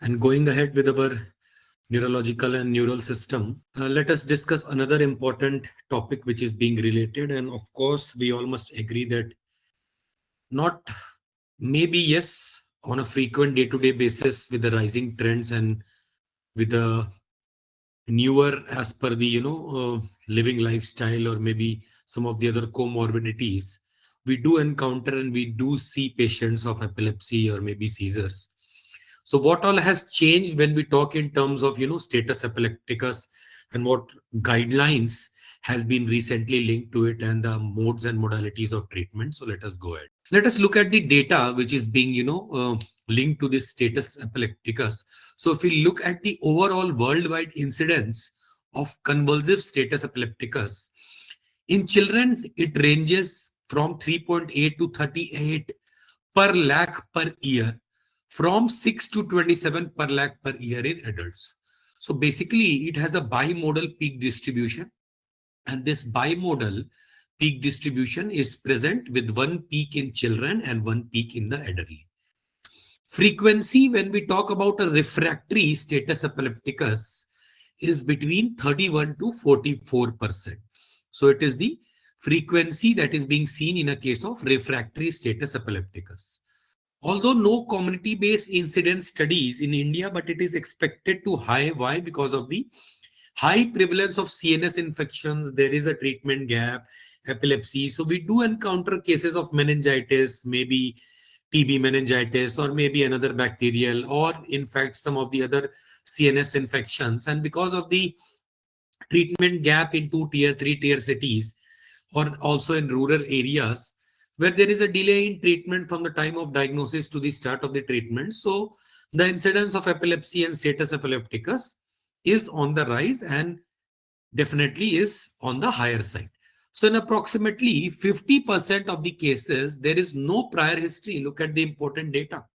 And going ahead with our neurological and neural system, let us discuss another important topic which is being related. And of course, we all must agree that not maybe, yes, on a frequent day-to-day basis with the rising trends and with the newer as per the living lifestyle or maybe some of the other comorbidities, we do encounter and we do see patients of epilepsy or maybe seizures. So what all has changed when we talk in terms of status epilepticus, and what guidelines has been recently linked to it, and the modes and modalities of treatment. So let us go ahead. Let us look at the data which is being linked to this status epilepticus. So if we look at the overall worldwide incidence of convulsive status epilepticus, in children it ranges from 3.8 to 38 per lakh per year, from 6 to 27 per lakh per year in adults. So basically it has a bimodal peak distribution, and this bimodal peak distribution is present with one peak in children and one peak in the elderly. Frequency, when we talk about a refractory status epilepticus, is between 31 to 44%. So it is the frequency that is being seen in a case of refractory status epilepticus. Although no community-based incidence studies in India, but it is expected to high. Why? Because of the high prevalence of CNS infections. There is a treatment gap, epilepsy. So we do encounter cases of meningitis, maybe TB meningitis, or maybe another bacterial, or in fact, some of the other CNS infections. And because of the treatment gap in 2 tier, 3 tier cities, or also in rural areas, where there is a delay in treatment from the time of diagnosis to the start of the treatment. So the incidence of epilepsy and status epilepticus is on the rise and definitely is on the higher side. So in approximately 50% of the cases, there is no prior history. Look at the important data.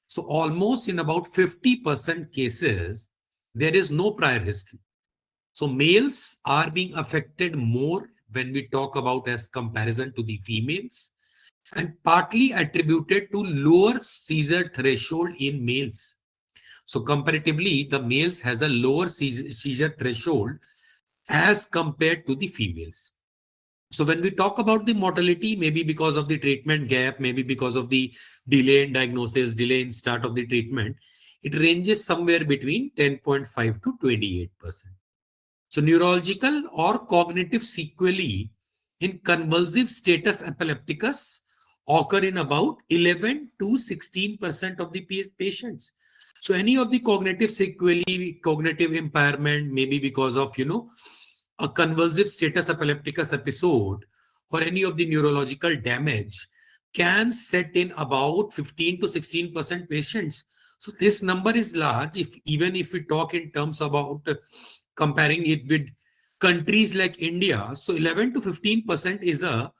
So almost in about 50% cases, there is no prior history. So males are being affected more when we talk about as comparison to the females, and partly attributed to lower seizure threshold in males. So comparatively, the males has a lower seizure threshold as compared to the females. So when we talk about the mortality, maybe because of the treatment gap, maybe because of the delay in diagnosis, delay in start of the treatment, it ranges somewhere between 10.5 to 28%. So neurological or cognitive sequelae in convulsive status epilepticus occur in about 11 to 16% of the patients. So any of the cognitive sequelae, cognitive impairment, maybe because of, a convulsive status epilepticus episode, or any of the neurological damage, can set in about 15 to 16% patients. So this number is large. Even if we talk in terms about comparing it with countries like India, so 11 to 15% is a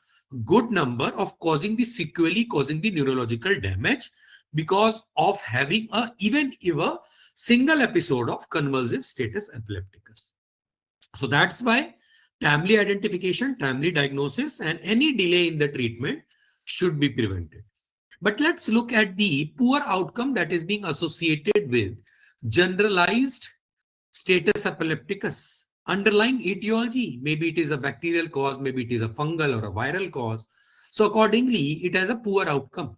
good number of causing the sequelae, causing the neurological damage because of having even if a single episode of convulsive status epilepticus. So that's why timely identification, timely diagnosis, and any delay in the treatment should be prevented. But let's look at the poor outcome that is being associated with generalized status epilepticus. Underlying etiology, maybe it is a bacterial cause, maybe it is a fungal or a viral cause. So accordingly, it has a poor outcome.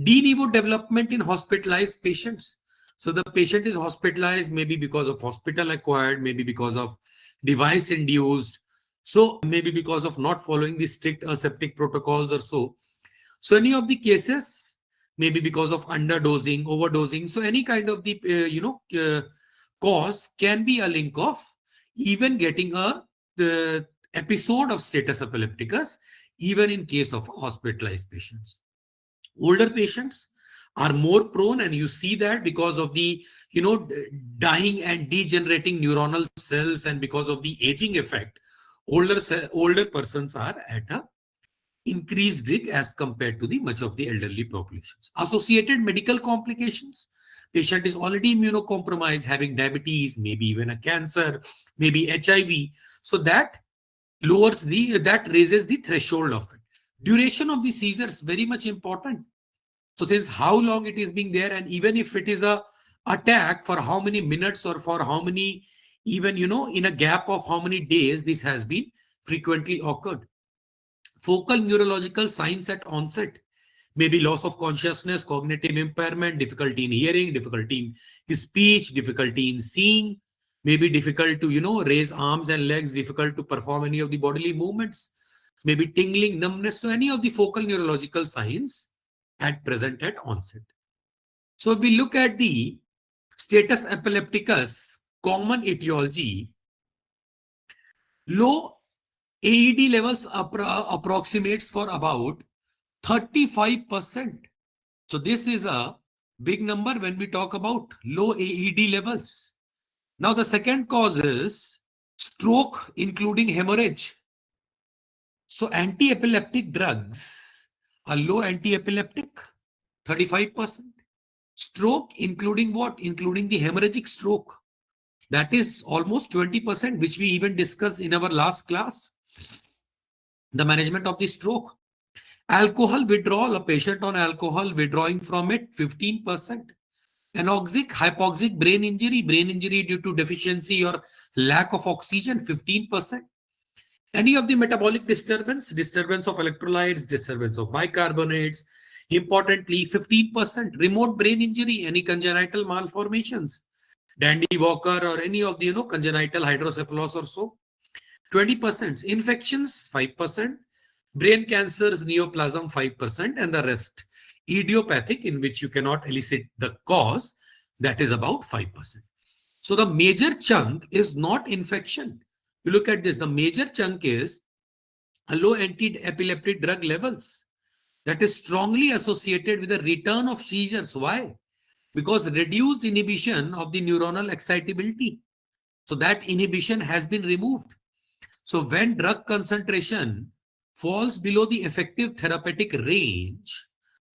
De novo development in hospitalized patients. So the patient is hospitalized maybe because of hospital acquired, maybe because of device induced, so maybe because of not following the strict aseptic protocols or so. So any of the cases, maybe because of underdosing, overdosing. So any kind of the cause can be a link of even getting the episode of status epilepticus, even in case of hospitalized patients. Older patients are more prone, and you see that because of the dying and degenerating neuronal cells, and because of the aging effect, older persons are at a increased risk as compared to the much of the elderly populations. Associated medical complications: patient is already immunocompromised, having diabetes, maybe even a cancer, maybe HIV. So that raises the threshold of it. Duration of the seizures very much important. So since how long it is being there, and even if it is a attack for how many minutes or for how many, even, in a gap of how many days this has been frequently occurred. Focal neurological signs at onset may be loss of consciousness, cognitive impairment, difficulty in hearing, difficulty in speech, difficulty in seeing, maybe difficult to, raise arms and legs, difficult to perform any of the bodily movements, maybe tingling, numbness. So any of the focal neurological signs at present at onset. So if we look at the status epilepticus common etiology, low AED levels approximates for about 35%. So this is a big number when we talk about low AED levels. Now the second cause is stroke, including hemorrhage. So anti-epileptic drugs are low anti-epileptic, 35%. Stroke, including what? Including the hemorrhagic stroke. That is almost 20%, which we even discussed in our last class. The management of the stroke. Alcohol withdrawal, a patient on alcohol withdrawing from it, 15%. Anoxic, hypoxic brain injury due to deficiency or lack of oxygen, 15%. Any of the metabolic disturbance of electrolytes, disturbance of bicarbonates, importantly, 15%. Remote brain injury, any congenital malformations, Dandy Walker or any of the, congenital hydrocephalus or so, 20%. Infections, 5%. Brain cancers, neoplasm, 5%. And the rest, idiopathic, in which you cannot elicit the cause, that is about 5%. So the major chunk is not infection. You look at this, the major chunk is a low anti-epileptic drug levels that is strongly associated with the return of seizures. Why? Because reduced inhibition of the neuronal excitability. So that inhibition has been removed. So when drug concentration falls below the effective therapeutic range,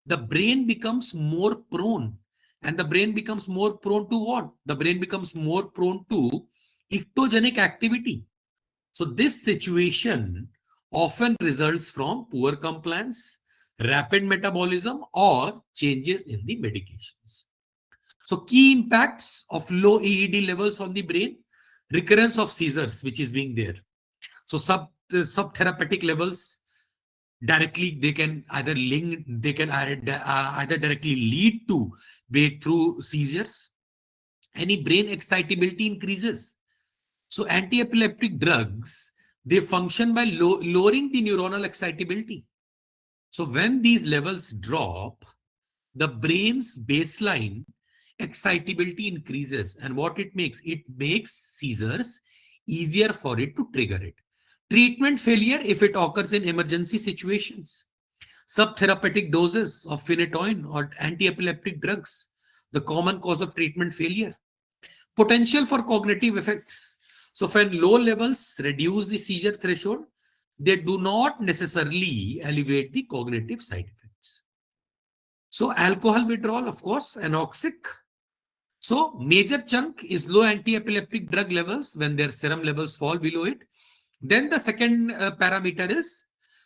the brain becomes more prone. And the brain becomes more prone to what? The brain becomes more prone to ictogenic activity. So this situation often results from poor compliance, rapid metabolism, or changes in the medications. So key impacts of low AED levels on the brain, recurrence of seizures, which is being there. So subtherapeutic levels, directly they can either either directly lead to breakthrough seizures. Any brain excitability increases. So anti-epileptic drugs, they function by lowering the neuronal excitability. So when these levels drop, the brain's baseline excitability increases. And what it makes seizures easier for it to trigger it. Treatment failure if it occurs in emergency situations. Subtherapeutic doses of phenytoin or anti-epileptic drugs, the common cause of treatment failure. Potential for cognitive effects. So when low levels reduce the seizure threshold, they do not necessarily alleviate the cognitive side effects. So alcohol withdrawal, of course, anoxic. So major chunk is low anti-epileptic drug levels when their serum levels fall below it. Then the second parameter is,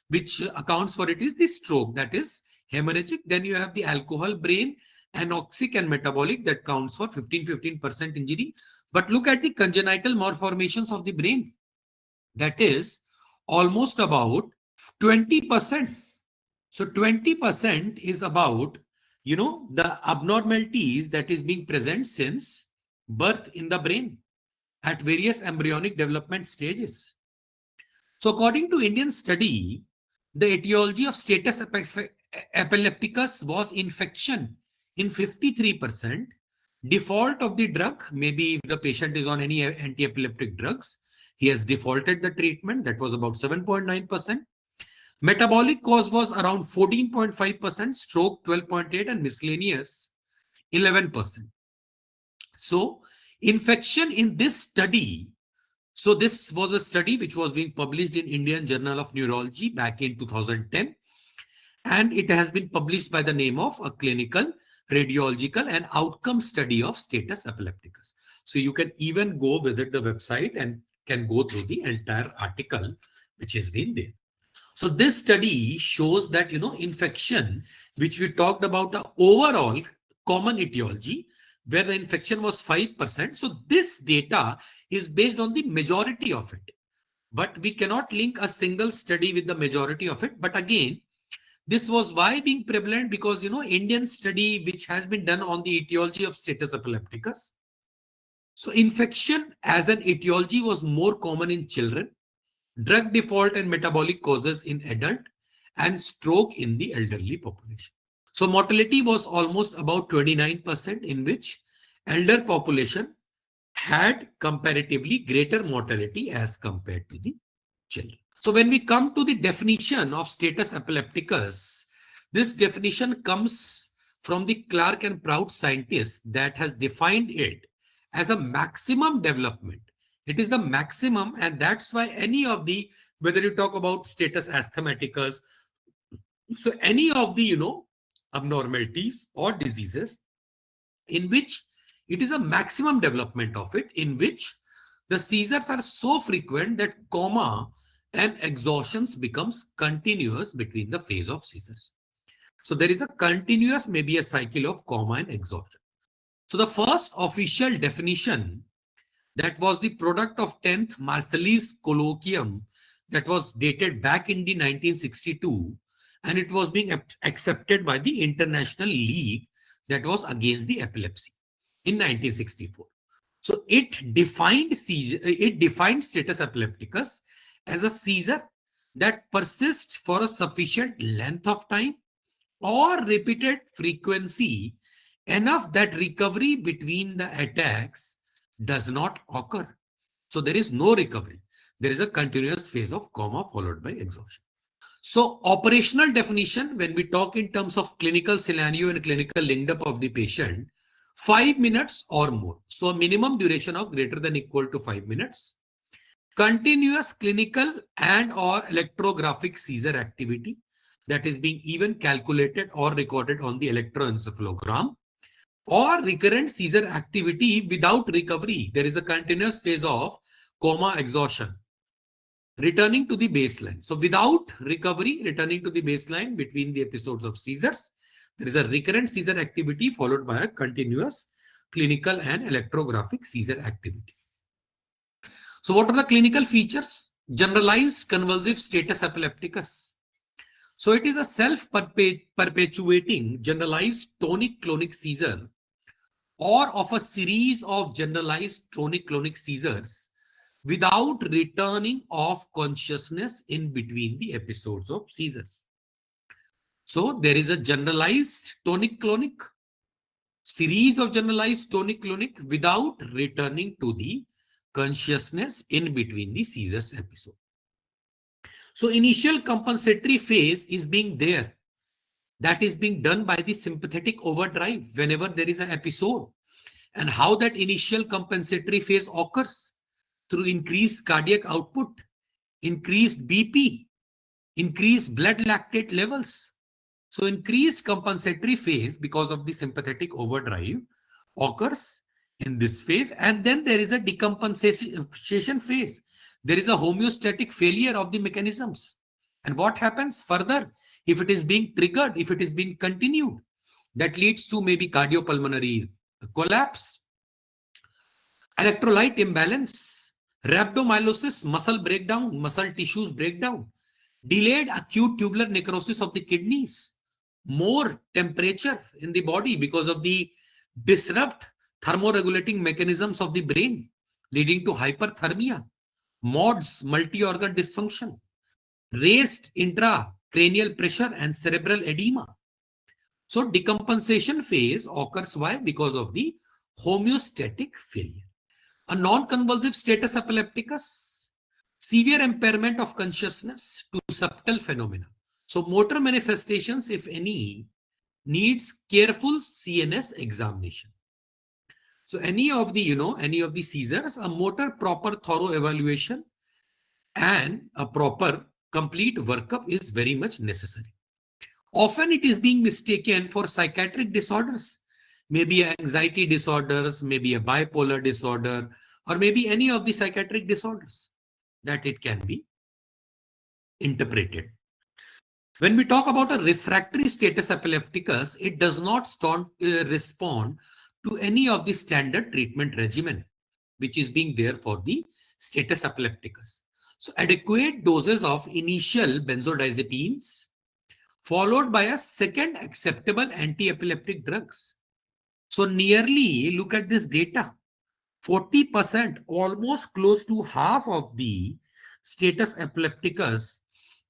which accounts for it, is the stroke, that is hemorrhagic. Then you have the alcohol, brain, anoxic and metabolic, that counts for 15% injury. But look at the congenital malformations of the brain. That is almost about 20%. So 20% is about, the abnormalities that is being present since birth in the brain at various embryonic development stages. So according to Indian study, the etiology of status epilepticus was infection in 53%. Default of the drug, maybe if the patient is on any anti-epileptic drugs, he has defaulted the treatment. That was about 7.9%. Metabolic cause was around 14.5%, stroke 12.8%, and miscellaneous 11%. So infection in this study, so this was a study which was being published in Indian Journal of Neurology back in 2010. And it has been published by the name of a clinical, radiological and outcome study of status epilepticus. So you can even go visit the website and can go through the entire article which has been there. So this study shows that, infection, which we talked about, the overall common etiology, where the infection was 5%. So this data is based on the majority of it. But we cannot link a single study with the majority of it. But again, this was why being prevalent, because, Indian study which has been done on the etiology of status epilepticus. So infection as an etiology was more common in children, drug default and metabolic causes in adult, and stroke in the elderly population. So mortality was almost about 29%, in which elder population had comparatively greater mortality as compared to the children. So when we come to the definition of status epilepticus, this definition comes from the Clark and Prout scientists that has defined it as a maximum development. It is the maximum, and that's why any of the, whether you talk about status asthmaticus, so any of the, abnormalities or diseases in which it is a maximum development of it, in which the seizures are so frequent that coma and exhaustions becomes continuous between the phase of seizures. So there is a continuous, maybe a cycle of coma and exhaustion. So the first official definition, that was the product of 10th Marseillese colloquium, that was dated back in the 1962, and it was being accepted by the International League that was against the epilepsy in 1964. So it defined status epilepticus as a seizure that persists for a sufficient length of time or repeated frequency enough that recovery between the attacks does not occur. So there is no recovery. There is a continuous phase of coma followed by exhaustion. So operational definition, when we talk in terms of clinical scenario and clinical linked up of the patient, 5 minutes or more. So a minimum duration of greater than equal to 5 minutes. Continuous clinical and or electrographic seizure activity that is being even calculated or recorded on the electroencephalogram, or recurrent seizure activity without recovery. There is a continuous phase of coma exhaustion, returning to the baseline. So without recovery, returning to the baseline between the episodes of seizures, there is a recurrent seizure activity followed by a continuous clinical and electrographic seizure activity. So what are the clinical features? Generalized convulsive status epilepticus. So it is a self-perpetuating generalized tonic-clonic seizure, or of a series of generalized tonic-clonic seizures without returning of consciousness in between the episodes of seizures. So there is a generalized tonic-clonic, series of generalized tonic-clonic without returning to the consciousness in between the seizures episode. So initial compensatory phase is being there. That is being done by the sympathetic overdrive whenever there is an episode. And how that initial compensatory phase occurs? Through increased cardiac output, increased BP, increased blood lactate levels. So increased compensatory phase because of the sympathetic overdrive occurs in this phase. And then there is a decompensation phase. There is a homeostatic failure of the mechanisms. And what happens further? If it is being triggered, if it is being continued, that leads to maybe cardiopulmonary collapse, electrolyte imbalance, rhabdomyolysis, muscle breakdown, muscle tissues breakdown, delayed acute tubular necrosis of the kidneys, more temperature in the body because of the disrupt thermoregulating mechanisms of the brain, leading to hyperthermia, MODS, multi-organ dysfunction, raised intracranial pressure and cerebral edema. So decompensation phase occurs. Why? Because of the homeostatic failure. A non-convulsive status epilepticus, severe impairment of consciousness to subtle phenomena. So motor manifestations, if any, needs careful CNS examination. So any of the seizures, a motor proper thorough evaluation and a proper complete workup is very much necessary. Often it is being mistaken for psychiatric disorders, maybe anxiety disorders, maybe a bipolar disorder, or maybe any of the psychiatric disorders that it can be interpreted. When we talk about a refractory status epilepticus, it does not respond to any of the standard treatment regimen, which is being there for the status epilepticus. So adequate doses of initial benzodiazepines followed by a second acceptable anti-epileptic drugs. So nearly, look at this data, 40%, almost close to half of the status epilepticus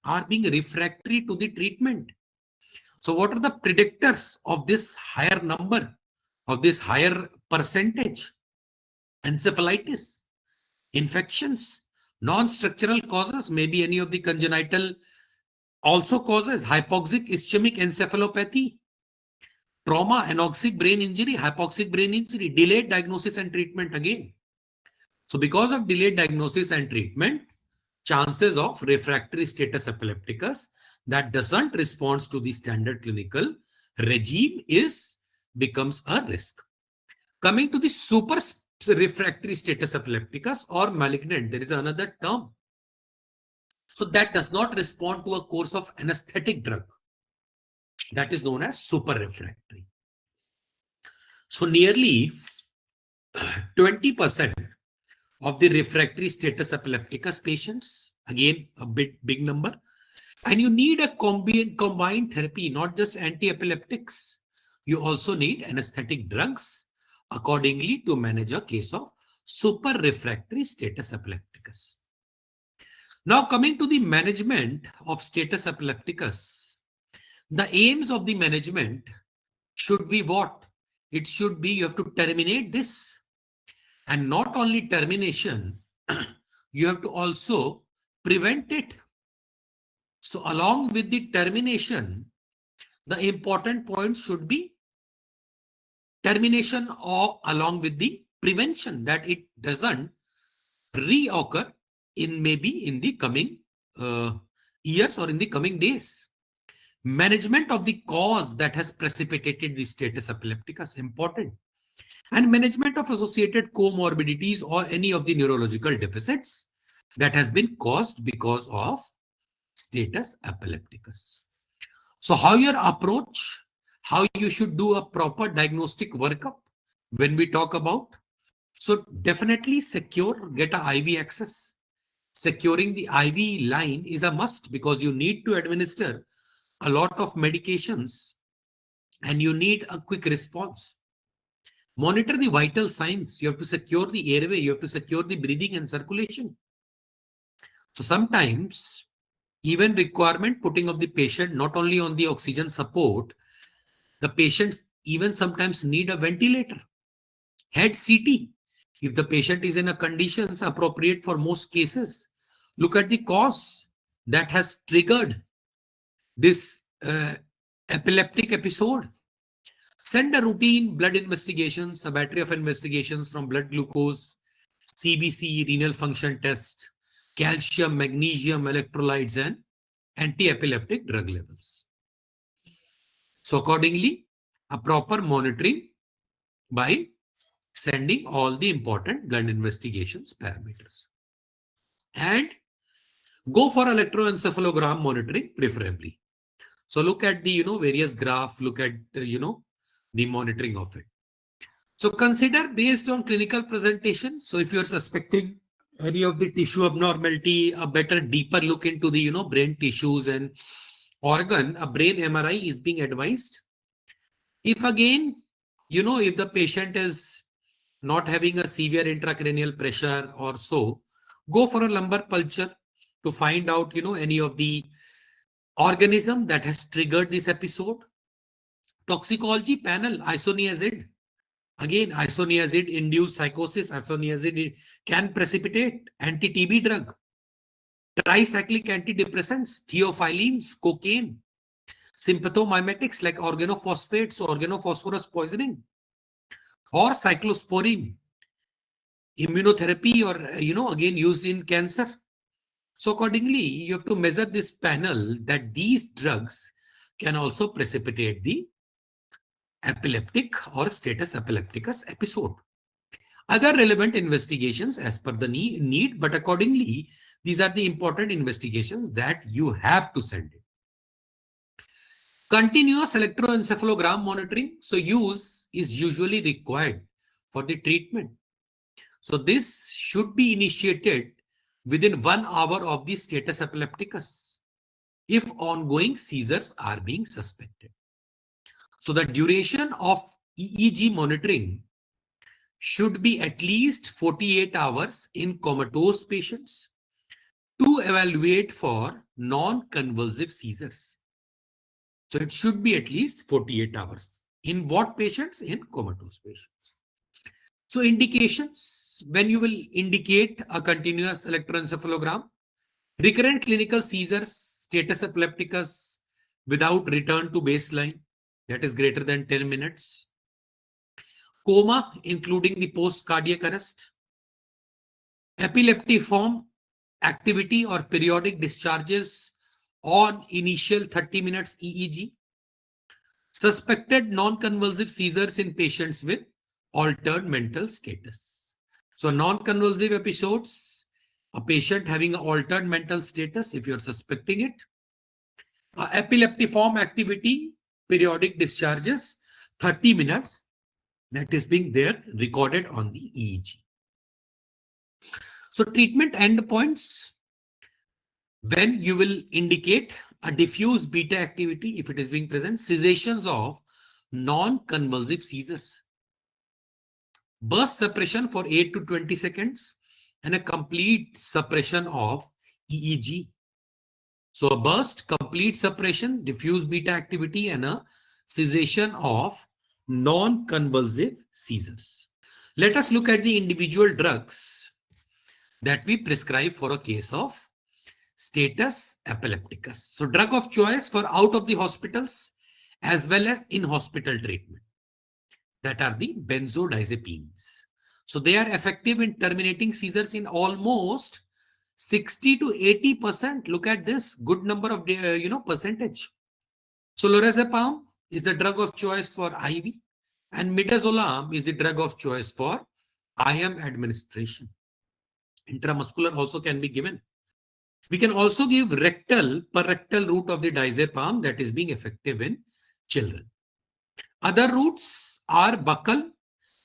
are being refractory to the treatment. So what are the predictors of this higher number, of this higher percentage? Encephalitis, infections, non-structural causes, maybe any of the congenital also causes, hypoxic ischemic encephalopathy, trauma, anoxic brain injury, hypoxic brain injury, delayed diagnosis and treatment again. So because of delayed diagnosis and treatment, chances of refractory status epilepticus that doesn't respond to the standard clinical regime becomes a risk. Coming to the super refractory status epilepticus or malignant, there is another term. So that does not respond to a course of anesthetic drug. That is known as super refractory. So nearly 20% of the refractory status epilepticus patients, again a big number, and you need a combined therapy, not just anti-epileptics. You also need anesthetic drugs accordingly to manage a case of super refractory status epilepticus. Now coming to the management of status epilepticus, the aims of the management should be what? It should be you have to terminate this, and not only termination, you have to also prevent it. So along with the termination, the important point should be termination or along with the prevention, that it doesn't reoccur in maybe in the coming years or in the coming days. Management of the cause that has precipitated the status epilepticus important, and management of associated comorbidities or any of the neurological deficits that has been caused because of status epilepticus. So how your approach, how you should do a proper diagnostic workup when we talk about, so definitely get a IV access. Securing the IV line is a must because you need to administer a lot of medications and you need a quick response. Monitor the vital signs. You have to secure the airway. You have to secure the breathing and circulation. So sometimes even requirement putting of the patient not only on the oxygen support, the patients even sometimes need a ventilator. Head CT. If the patient is in a conditions appropriate for most cases, look at the cause that has triggered this epileptic episode. Send a routine blood investigations, a battery of investigations from blood glucose, CBC, renal function tests, calcium, magnesium, electrolytes, and anti-epileptic drug levels. So accordingly, a proper monitoring by sending all the important blood investigations parameters. And go for electroencephalogram monitoring preferably. So look at the, various graph, look at, the monitoring of it. So consider based on clinical presentation. So if you're suspecting any of the tissue abnormality, a better deeper look into the, brain tissues and organ, a brain MRI is being advised. If again, if the patient is not having a severe intracranial pressure or so, go for a lumbar puncture to find out, any of the organism that has triggered this episode. Toxicology panel, isoniazid. Again, isoniazid induced psychosis. Isoniazid can precipitate anti-TB drug. Tricyclic antidepressants, theophylline, cocaine. Sympathomimetics like organophosphate, so organophosphorus poisoning. Or cyclosporine. Immunotherapy or, again used in cancer. So accordingly, you have to measure this panel that these drugs can also precipitate the epileptic or status epilepticus episode. Other relevant investigations as per the need, but accordingly, these are the important investigations that you have to send it. Continuous electroencephalogram monitoring. So use is usually required for the treatment. So this should be initiated within 1 hour of the status epilepticus if ongoing seizures are being suspected. So the duration of EEG monitoring should be at least 48 hours in comatose patients to evaluate for non-convulsive seizures. So it should be at least 48 hours. In what patients? In comatose patients. So indications, when you will indicate a continuous electroencephalogram, recurrent clinical seizures, status epilepticus without return to baseline, that is greater than 10 minutes. Coma, including the post-cardiac arrest. Epileptiform activity or periodic discharges on initial 30 minutes EEG. Suspected non-convulsive seizures in patients with altered mental status. So non-convulsive episodes, a patient having an altered mental status, if you're suspecting it. Epileptiform activity, periodic discharges, 30 minutes, that is being there recorded on the EEG. So treatment endpoints, when you will indicate a diffuse beta activity, if it is being present, cessations of non-convulsive seizures, burst suppression for 8 to 20 seconds, and a complete suppression of EEG. So a burst, complete suppression, diffuse beta activity, and a cessation of non-convulsive seizures. Let us look at the individual drugs that we prescribe for a case of status epilepticus. So drug of choice for out of the hospitals as well as in-hospital treatment, that are the benzodiazepines. So they are effective in terminating seizures in almost 60 to 80%. Look at this good number of percentage. So lorazepam is the drug of choice for IV, and midazolam is the drug of choice for IM administration. Intramuscular also can be given. We can also give rectal, per rectal route of the diazepam, that is being effective in children. Other routes are buccal,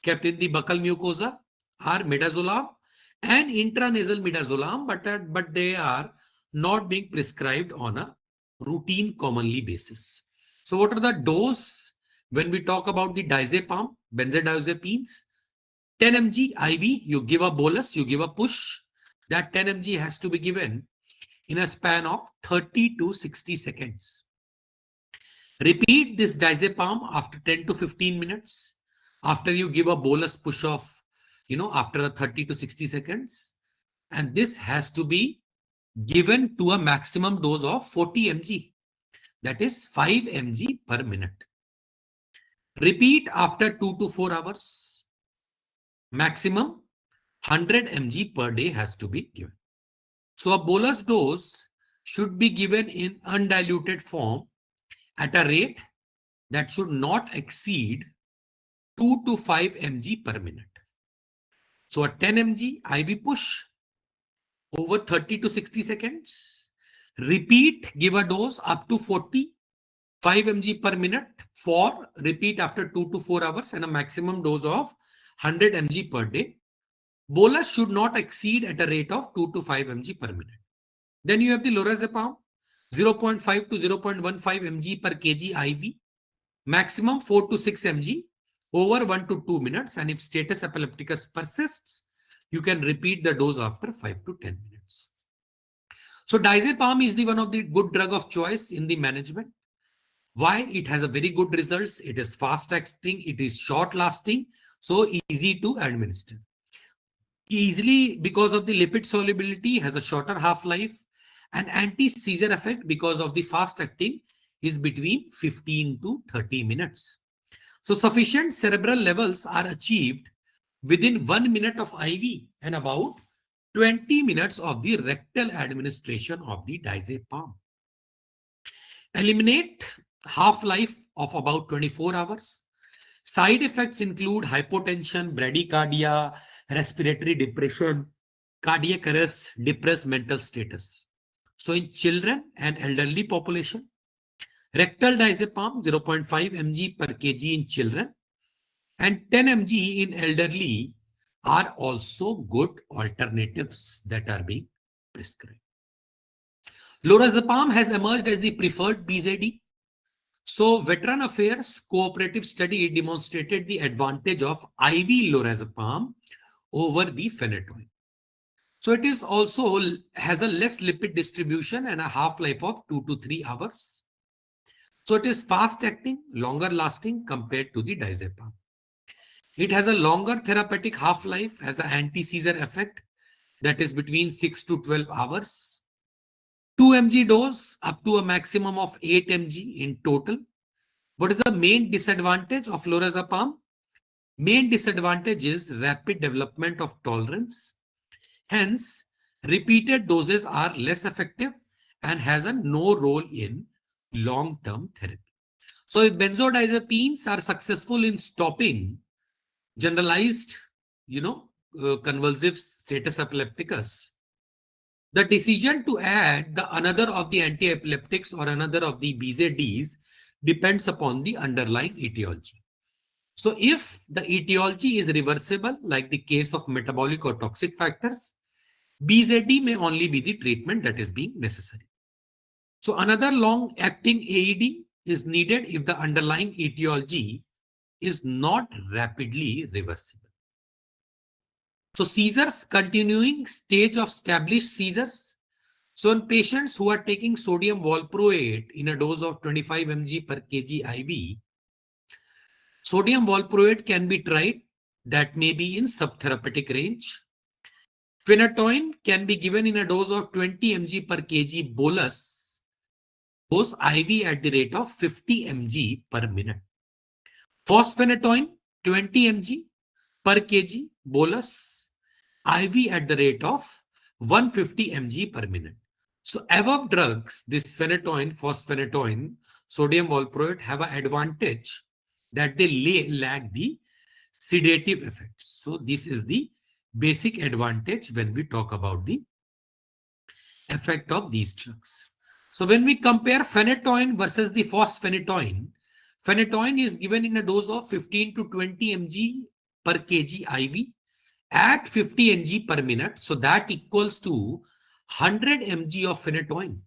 kept in the buccal mucosa, are midazolam and intranasal midazolam, but they are not being prescribed on a routine commonly basis. So what are the dose when we talk about the diazepam, benzodiazepines? 10 mg IV, you give a bolus, you give a push. That 10 mg has to be given in a span of 30 to 60 seconds. Repeat this diazepam after 10 to 15 minutes. After you give a bolus push off, after 30 to 60 seconds. And this has to be given to a maximum dose of 40 mg. That is 5 mg per minute. Repeat after 2 to 4 hours. Maximum 100 mg per day has to be given. So a bolus dose should be given in undiluted form at a rate that should not exceed 2 to 5 mg per minute. So a 10 mg IV push over 30 to 60 seconds. Repeat, give a dose up to 45 mg per minute for repeat after 2 to 4 hours and a maximum dose of 100 mg per day. Bolus should not exceed at a rate of 2 to 5 mg per minute. Then you have the lorazepam, 0.5 to 0.15 mg per kg IV, maximum 4 to 6 mg over 1 to 2 minutes. And if status epilepticus persists, you can repeat the dose after 5 to 10 minutes. So diazepam is the one of the good drug of choice in the management. Why? It has a very good results. It is fast acting. It is short lasting. So easy to administer. Easily because of the lipid solubility, has a shorter half-life, and anti-seizure effect because of the fast acting is between 15 to 30 minutes. So sufficient cerebral levels are achieved within 1 minute of IV and about 20 minutes of the rectal administration of the diazepam. Eliminate half-life of about 24 hours. Side effects include hypotension, bradycardia, respiratory depression, cardiac arrest, depressed mental status. So in children and elderly population, Rectal diazepam 0.5 mg per kg in children and 10 mg in elderly are also good alternatives that are being prescribed. Lorazepam has emerged as the preferred BZD. So, Veteran Affairs cooperative study demonstrated the advantage of IV lorazepam over the phenytoin. So, it is also has a less lipid distribution and a half-life of 2 to 3 hours. So, it is fast-acting, longer-lasting compared to the diazepam. It has a longer therapeutic half-life, has an anti-seizure effect that is between 6 to 12 hours. 2 mg dose up to a maximum of 8 mg in total. What is the main disadvantage of lorazepam? Main disadvantage is rapid development of tolerance. Hence, repeated doses are less effective and has a no role in long-term therapy. So, if benzodiazepines are successful in stopping generalized, convulsive status epilepticus, the decision to add the another of the anti-epileptics or another of the BZDs depends upon the underlying etiology. So if the etiology is reversible, like the case of metabolic or toxic factors, BZD may only be the treatment that is being necessary. So another long-acting AED is needed if the underlying etiology is not rapidly reversible. So seizures, continuing stage of established seizures. So in patients who are taking sodium valproate in a dose of 25 mg per kg IV, sodium valproate can be tried, that may be in subtherapeutic range. Phenytoin can be given in a dose of 20 mg per kg bolus, dose IV at the rate of 50 mg per minute. Fosphenytoin 20 mg per kg bolus, IV at the rate of 150 mg per minute. So above drugs, this phenytoin, fosphenytoin, sodium valproate have an advantage that they lack the sedative effects. So this is the basic advantage when we talk about the effect of these drugs. So when we compare phenytoin versus the fosphenytoin, phenytoin is given in a dose of 15 to 20 mg per kg IV at 50 mg per minute. So that equals to 100 mg of phenytoin.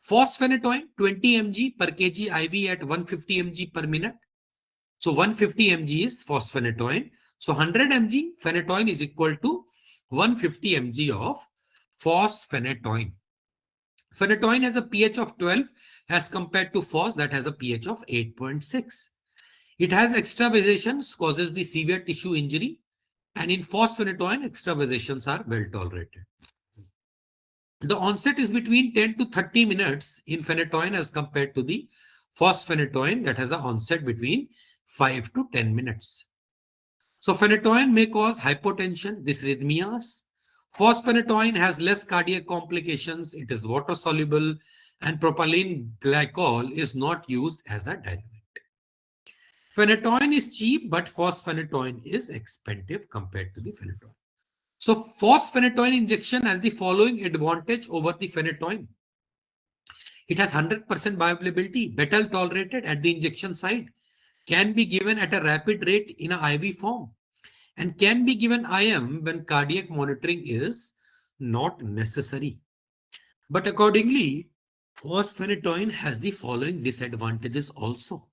Fosphenytoin 20 mg per kg IV at 150 mg per minute. So 150 mg is fosphenytoin. So 100 mg phenytoin is equal to 150 mg of fosphenytoin. Phenytoin has a pH of 12 as compared to phos that has a pH of 8.6. It has extravasations, causes the severe tissue injury, and in fosphenytoin, extravasations are well tolerated. The onset is between 10 to 30 minutes in phenytoin as compared to the fosphenytoin that has an onset between 5 to 10 minutes. So phenytoin may cause hypotension, dysrhythmias. Fosphenytoin has less cardiac complications. It is water soluble and propylene glycol is not used as a diluent. Phenytoin is cheap, but fosphenytoin is expensive compared to the phenytoin. So fosphenytoin injection has the following advantage over the phenytoin. It has 100% bioavailability, better tolerated at the injection site, can be given at a rapid rate in an IV form, and can be given IM when cardiac monitoring is not necessary. But accordingly, fosphenytoin has the following disadvantages also.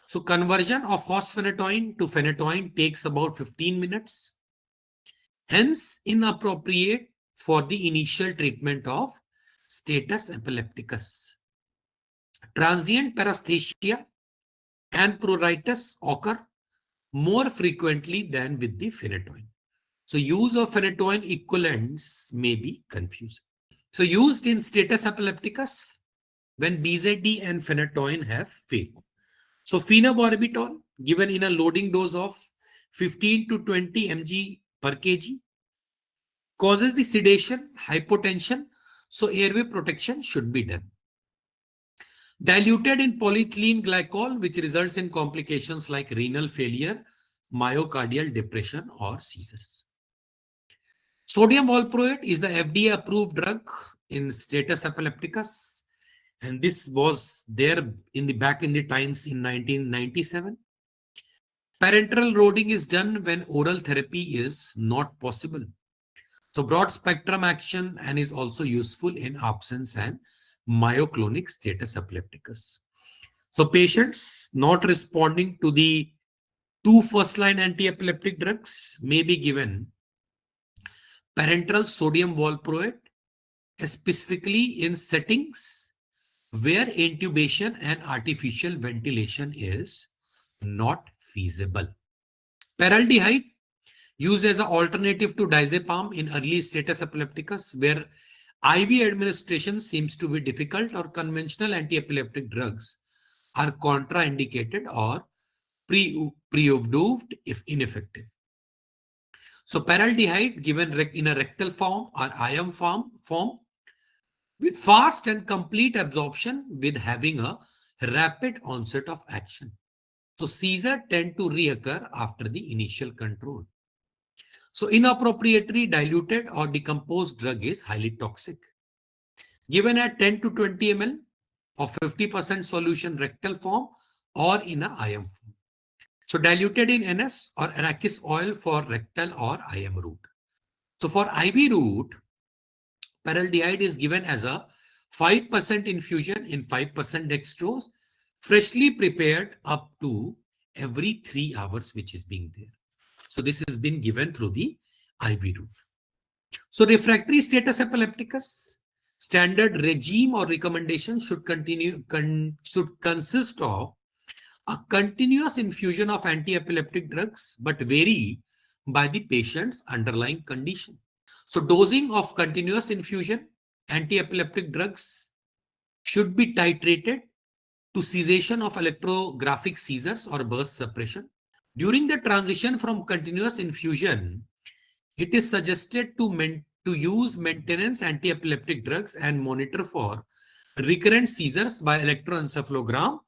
So conversion of fosphenytoin to phenytoin takes about 15 minutes. Hence, inappropriate for the initial treatment of status epilepticus. Transient paresthesia and pruritus occur more frequently than with the phenytoin. So use of phenytoin equivalents may be confusing. So used in status epilepticus when BZD and phenytoin have failed. So phenobarbital given in a loading dose of 15 to 20 mg per kg causes the sedation, hypotension, so airway protection should be done. Diluted in polyethylene glycol, which results in complications like renal failure, myocardial depression, or seizures. Sodium valproate is the FDA approved drug in status epilepticus And this was there back in the times in 1997. Parenteral loading is done when oral therapy is not possible. So broad spectrum action and is also useful in absence and myoclonic status epilepticus. So patients not responding to the two first-line anti-epileptic drugs may be given parenteral sodium valproate, specifically in settings where intubation and artificial ventilation is not feasible. Paraldehyde used as an alternative to diazepam in early status epilepticus, where IV administration seems to be difficult or conventional anti-epileptic drugs are contraindicated or pre-approved if ineffective. So paraldehyde given in a rectal form or IM form with fast and complete absorption with having a rapid onset of action. So seizures tend to reoccur after the initial control. So inappropriately diluted or decomposed drug is highly toxic. Given at 10 to 20 ml of 50% solution rectal form or in a IM form. So diluted in NS or arachis oil for rectal or IM route. So for IV route, paraldehyde is given as a 5% infusion in 5% dextrose, freshly prepared up to every 3 hours, which is being there. So this has been given through the IV route. So refractory status epilepticus, standard regime or recommendation should consist of a continuous infusion of anti-epileptic drugs, but vary by the patient's underlying condition. So dosing of continuous infusion anti-epileptic drugs should be titrated to cessation of electrographic seizures or burst suppression. During the transition from continuous infusion, it is suggested to use maintenance anti-epileptic drugs and monitor for recurrent seizures by electroencephalogram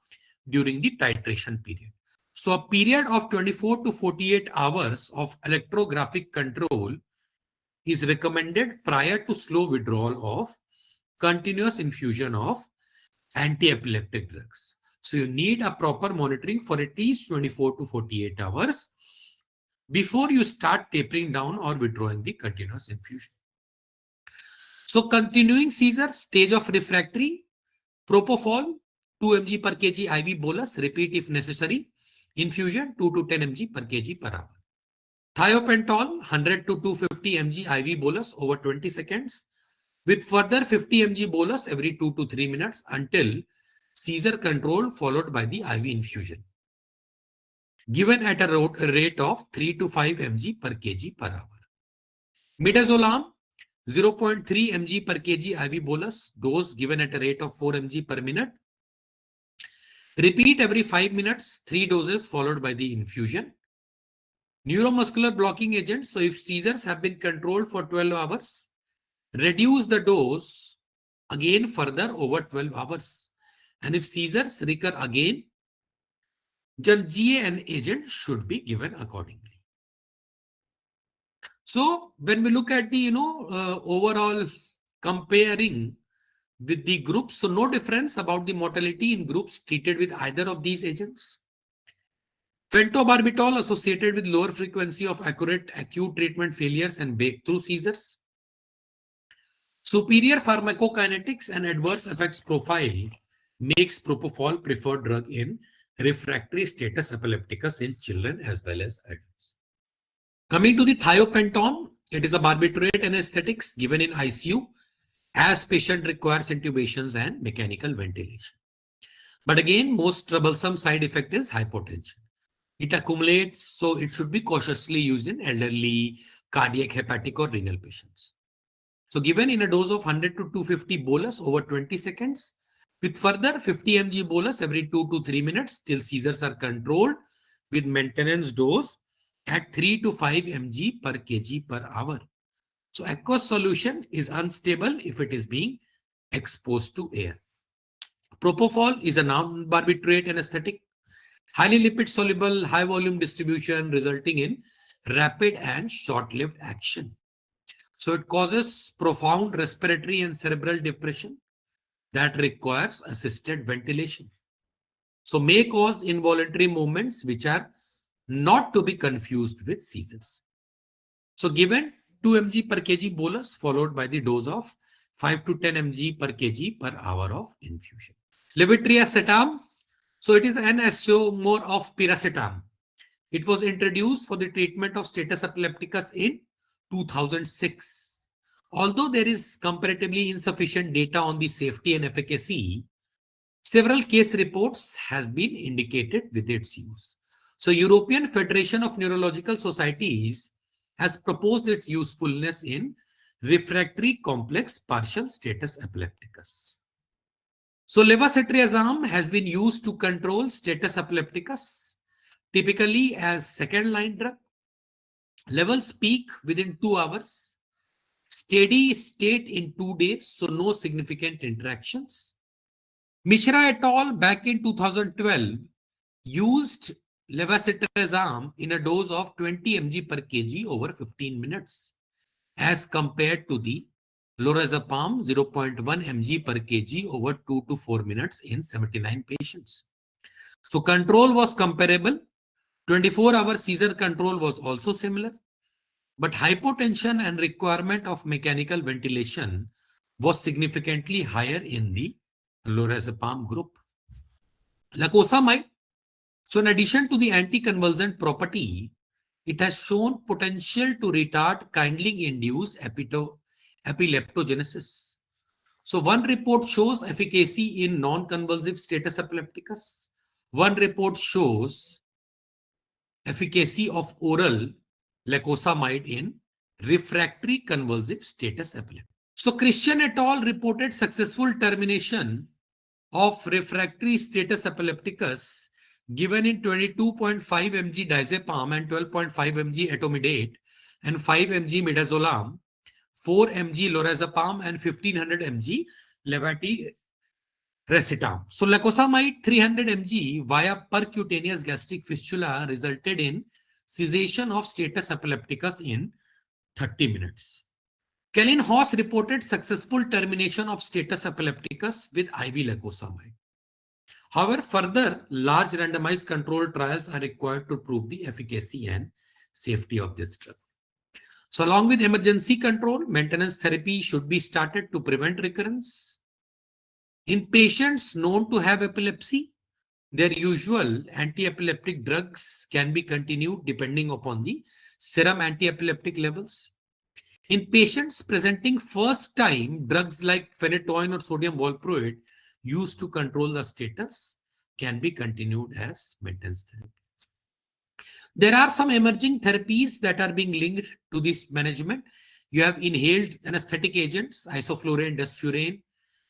during the titration period. So a period of 24 to 48 hours of electrographic control is recommended prior to slow withdrawal of continuous infusion of anti-epileptic drugs. So you need a proper monitoring for at least 24 to 48 hours before you start tapering down or withdrawing the continuous infusion. So continuing seizures, stage of refractory, propofol 2 mg per kg IV bolus, repeat if necessary, infusion 2 to 10 mg per kg per hour. Thiopentol 100 to 250 mg IV bolus over 20 seconds with further 50 mg bolus every 2 to 3 minutes until seizure control followed by the IV infusion. Given at a rate of 3 to 5 mg per kg per hour. Midazolam 0.3 mg per kg IV bolus, dose given at a rate of 4 mg per minute. Repeat every 5 minutes, 3 doses followed by the infusion. Neuromuscular blocking agents. So if seizures have been controlled for 12 hours, reduce the dose again further over 12 hours. And if seizures recur again, then GAN agent should be given accordingly. So when we look at the overall comparing with the groups, so no difference about the mortality in groups treated with either of these agents. Pentobarbital associated with lower frequency of accurate acute treatment failures and breakthrough seizures. Superior pharmacokinetics and adverse effects profile makes propofol preferred drug in refractory status epilepticus in children as well as adults. Coming to the thiopenton, it is a barbiturate anesthetics given in ICU as patient requires intubations and mechanical ventilation. But again, most troublesome side effect is hypotension. It accumulates, so it should be cautiously used in elderly, cardiac, hepatic, or renal patients. So given in a dose of 100 to 250 bolus over 20 seconds, with further 50 mg bolus every 2 to 3 minutes till seizures are controlled with maintenance dose at 3 to 5 mg per kg per hour. So aqueous solution is unstable if it is being exposed to air. Propofol is a non-barbiturate anesthetic, highly lipid soluble, high volume distribution resulting in rapid and short-lived action. So it causes profound respiratory and cerebral depression. that requires assisted ventilation. So may cause involuntary movements which are not to be confused with seizures. So given 2 mg per kg bolus followed by the dose of 5 to 10 mg per kg per hour of infusion. Levetiracetam. So it is an isomer of piracetam. It was introduced for the treatment of status epilepticus in 2006. Although there is comparatively insufficient data on the safety and efficacy, several case reports has been indicated with its use. So European Federation of Neurological Societies has proposed its usefulness in refractory complex partial status epilepticus. So levetiracetam has been used to control status epilepticus, typically as second-line drug. Levels peak within 2 hours, steady state in 2 days, so no significant interactions. Mishra et al. Back in 2012 used levetiracetam in a dose of 20 mg per kg over 15 minutes as compared to the lorazepam 0.1 mg per kg over 2 to 4 minutes in 79 patients. So control was comparable. 24-hour seizure control was also similar, but hypotension and requirement of mechanical ventilation was significantly higher in the lorazepam group. Lacosamide. So in addition to the anticonvulsant property, it has shown potential to retard kindling induced epileptogenesis. So one report shows efficacy in non-convulsive status epilepticus. One report shows efficacy of oral lacosamide in refractory convulsive status epilepticus. So Christian et al. Reported successful termination of refractory status epilepticus given in 22.5 mg diazepam and 12.5 mg etomidate and 5 mg midazolam, 4 mg lorazepam and 1500 mg levetiracetam. So lacosamide 300 mg via percutaneous gastric fistula resulted in cessation of status epilepticus in 30 minutes. Kellin-Haas reported successful termination of status epilepticus with IV lacosamide. However, further large randomized controlled trials are required to prove the efficacy and safety of this drug. So along with emergency control, maintenance therapy should be started to prevent recurrence. In patients known to have epilepsy, their usual anti-epileptic drugs can be continued depending upon the serum anti-epileptic levels. In patients presenting first time, drugs like phenytoin or sodium valproate used to control the status can be continued as maintenance therapy. There are some emerging therapies that are being linked to this management. You have inhaled anesthetic agents, isoflurane, desflurane,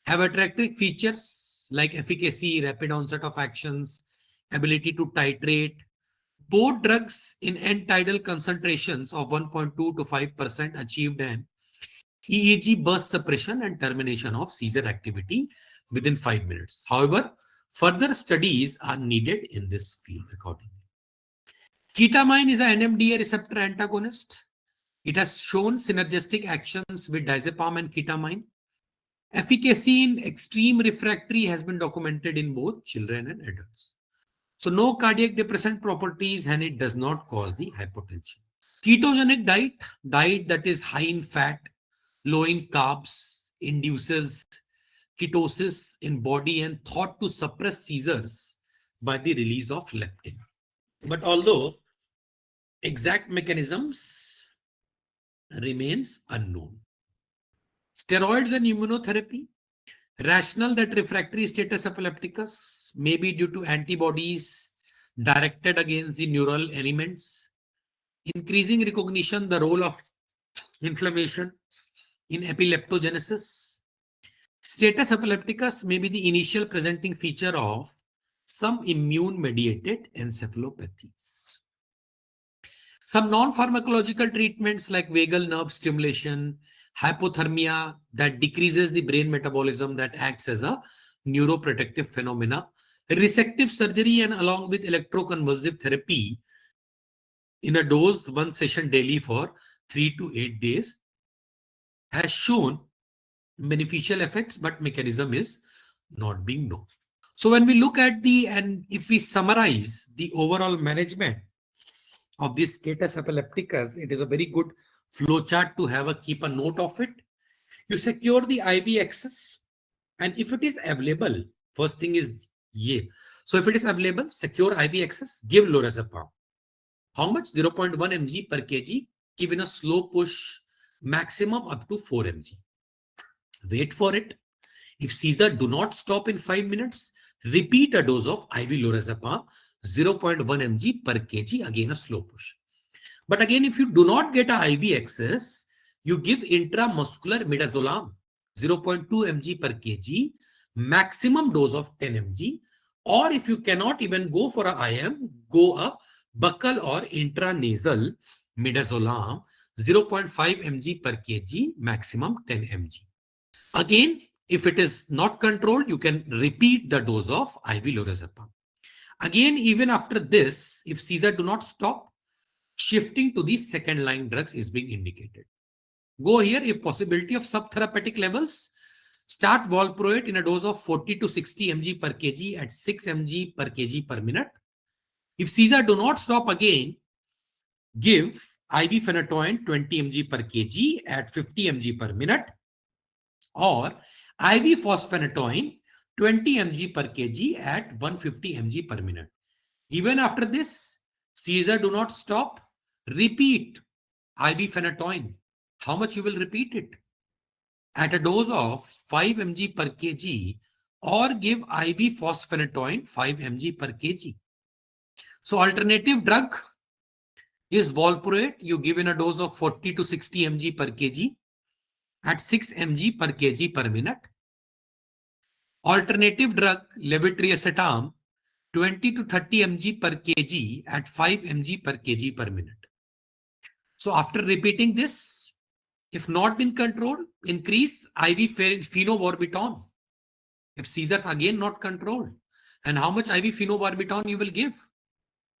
have attractive features like efficacy, rapid onset of actions, ability to titrate. Both drugs in end-tidal concentrations of 1.2 to 5% achieved an EEG burst suppression and termination of seizure activity within 5 minutes. However, further studies are needed in this field accordingly. Ketamine is an NMDA receptor antagonist. It has shown synergistic actions with diazepam and ketamine. Efficacy in extreme refractory has been documented in both children and adults. So no cardiac depressant properties and it does not cause the hypotension. Ketogenic diet that is high in fat, low in carbs, induces ketosis in body and thought to suppress seizures by the release of leptin. But although exact mechanisms remains unknown. Steroids and immunotherapy. Rationale that refractory status epilepticus may be due to antibodies directed against the neural elements. Increasing recognition the role of inflammation in epileptogenesis. Status epilepticus may be the initial presenting feature of some immune-mediated encephalopathies. Some non-pharmacological treatments like vagal nerve stimulation, hypothermia that decreases the brain metabolism that acts as a neuroprotective phenomena, resective surgery and along with electroconvulsive therapy in a dose 1 session daily for 3 to 8 days has shown beneficial effects, but mechanism is not being known. So when we look at and if we summarize the overall management of this status epilepticus, it is a very good flowchart to keep a note of it. You secure the IV access, and if it is available, first thing is yeah. So if it is available, secure IV access, give lorazepam. How much? 0.1 mg per kg, given a slow push, maximum up to 4 mg. Wait for it. If seizure do not stop in 5 minutes, repeat a dose of IV lorazepam, 0.1 mg per kg, again a slow push. But again, if you do not get a IV access, you give intramuscular midazolam, 0.2 mg per kg, maximum dose of 10 mg. Or if you cannot even go for a IM, go a buccal or intranasal midazolam, 0.5 mg per kg, maximum 10 mg. Again, if it is not controlled, you can repeat the dose of IV lorazepam. Again, even after this, if seizure do not stop, shifting to the second line drugs is being indicated. Go here if possibility of subtherapeutic levels. Start valproate in a dose of 40 to 60 mg per kg at 6 mg per kg per minute. If seizure do not stop again, give IV phenytoin 20 mg per kg at 50 mg per minute, or IV Fosphenytoin 20 mg per kg at 150 mg per minute. Even after this, seizure do not stop, repeat IV phenytoin. How much you will repeat it? At a dose of 5 mg per kg, or give IV Fosphenytoin 5 mg per kg. So alternative drug is valproate. You give in a dose of 40 to 60 mg per kg at 6 mg per kg per minute. Alternative drug levetiracetam 20 to 30 mg per kg at 5 mg per kg per minute. So after repeating this, if not been controlled, increase IV phenobarbital. If seizures again not controlled, and how much IV phenobarbital you will give?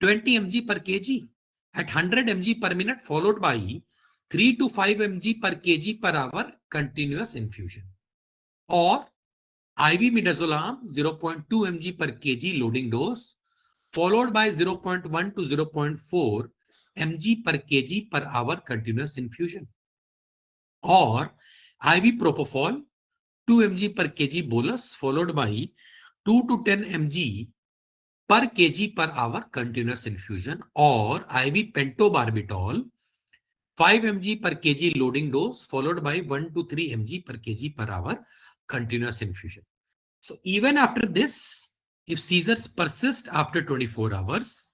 20 mg per kg at 100 mg per minute, followed by 3 to 5 mg per kg per hour continuous infusion. Or IV midazolam 0.2 mg per kg loading dose, followed by 0.1 to 0.4 mg per kg per hour continuous infusion. Or IV propofol 2 mg per kg bolus, followed by 2 to 10 mg per kg per hour continuous infusion. Or IV pentobarbital 5 mg per kg loading dose, followed by 1 to 3 mg per kg per hour continuous infusion. So even after this, if seizures persist after 24 hours,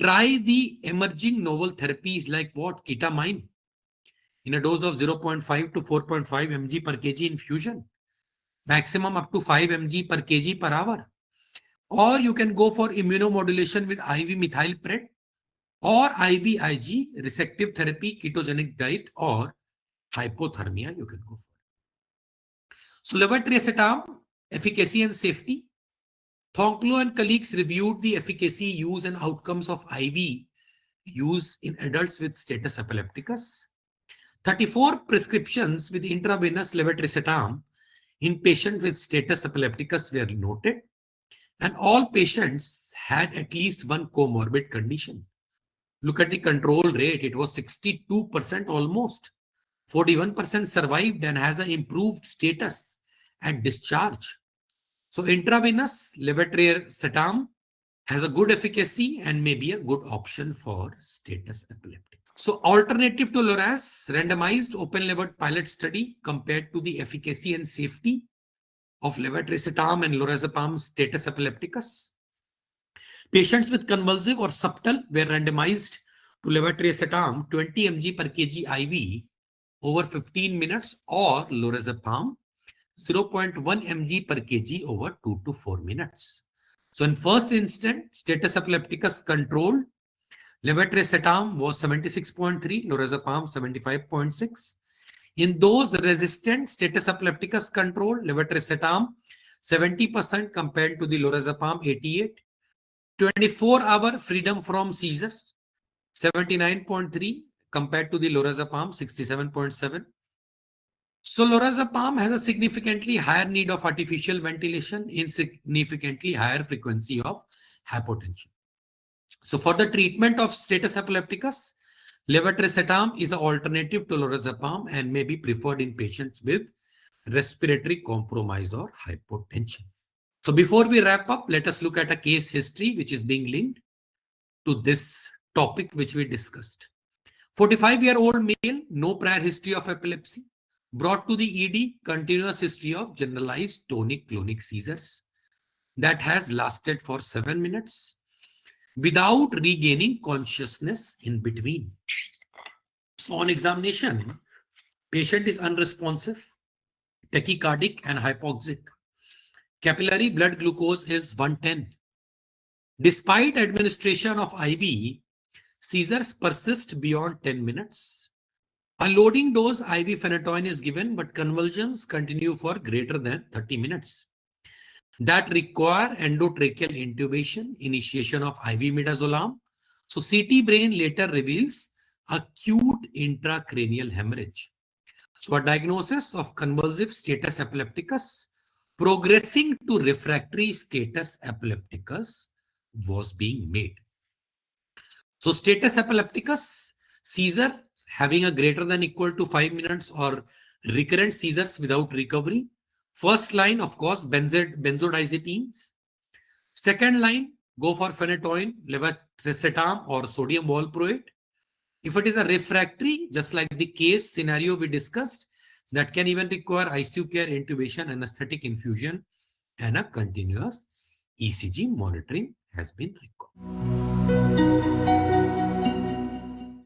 try the emerging novel therapies like what? Ketamine in a dose of 0.5 to 4.5 mg per kg infusion, maximum up to 5 mg per kg per hour. Or you can go for immunomodulation with IV methylpred or IVIG, resective therapy, ketogenic diet, or hypothermia you can go for. So levetiracetam, efficacy and safety. Thonklo and colleagues reviewed the efficacy, use, and outcomes of IV use in adults with status epilepticus. 34 prescriptions with intravenous levetiracetam in patients with status epilepticus were noted, and all patients had at least one comorbid condition. Look at the control rate. It was 62% almost. 41% survived and has an improved status at discharge. So intravenous levetiracetam has a good efficacy and may be a good option for status epilepticus. So alternative to Loraz, randomized open-label pilot study compared to the efficacy and safety of levetiracetam and lorazepam status epilepticus. Patients with convulsive or subtle were randomized to levetiracetam 20 mg per kg IV over 15 minutes or lorazepam 0.1 mg per kg over 2 to 4 minutes. So in first instance, status epilepticus controlled, levetiracetam was 76.3, lorazepam 75.6. In those resistant status epilepticus controlled, levetiracetam 70% compared to the lorazepam 88. 24-hour freedom from seizures 79.3 compared to the lorazepam 67.7. So lorazepam has a significantly higher need of artificial ventilation in significantly higher frequency of hypotension. So for the treatment of status epilepticus, levetiracetam is an alternative to lorazepam and may be preferred in patients with respiratory compromise or hypotension. So before we wrap up, let us look at a case history which is being linked to this topic which we discussed. 45-year-old male, no prior history of epilepsy, brought to the ED, continuous history of generalized tonic-clonic seizures that has lasted for 7 minutes without regaining consciousness in between. So on examination, patient is unresponsive, tachycardic and hypoxic. Capillary blood glucose is 110. Despite administration of IV, seizures persist beyond 10 minutes. A loading dose IV phenytoin is given, but convulsions continue for greater than 30 minutes. That require endotracheal intubation, initiation of IV midazolam. So CT brain later reveals acute intracranial hemorrhage. So a diagnosis of convulsive status epilepticus progressing to refractory status epilepticus was being made. So status epilepticus, seizure having a greater than equal to 5 minutes or recurrent seizures without recovery. First line, of course, benzodiazepines. Second line, go for phenytoin, levetiracetam or sodium valproate. If it is a refractory, just like the case scenario we discussed, that can even require ICU care, intubation, anesthetic infusion, and a continuous ECG monitoring has been required.